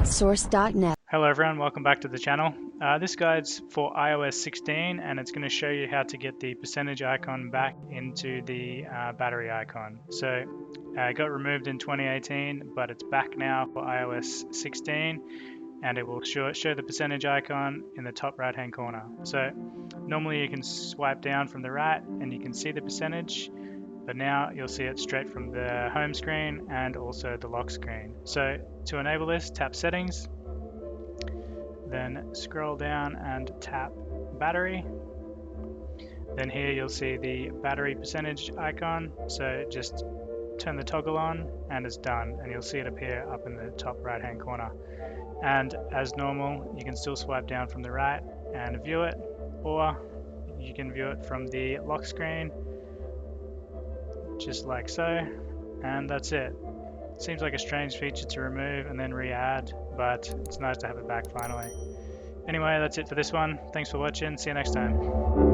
outsource.net. Hello everyone, welcome back to the channel. This guide's for iOS 16 and it's going to show you how to get the percentage icon back into the battery icon. So it got removed in 2018, but it's back now for iOS 16 and it will show the percentage icon in the top right hand corner. So normally you can swipe down from the right and you can see the percentage, but now you'll see it straight from the home screen and also the lock screen. So to enable this, tap settings, then scroll down and tap battery. Then here you'll see the battery percentage icon, so just turn the toggle on and it's done, and you'll see it appear up in the top right hand corner. And as normal, you can still swipe down from the right and view it, or you can view it from the lock screen just like so, and that's it. Seems like a strange feature to remove and then re-add, but it's nice to have it back finally. Anyway, that's it for this one. Thanks for watching. See you next time.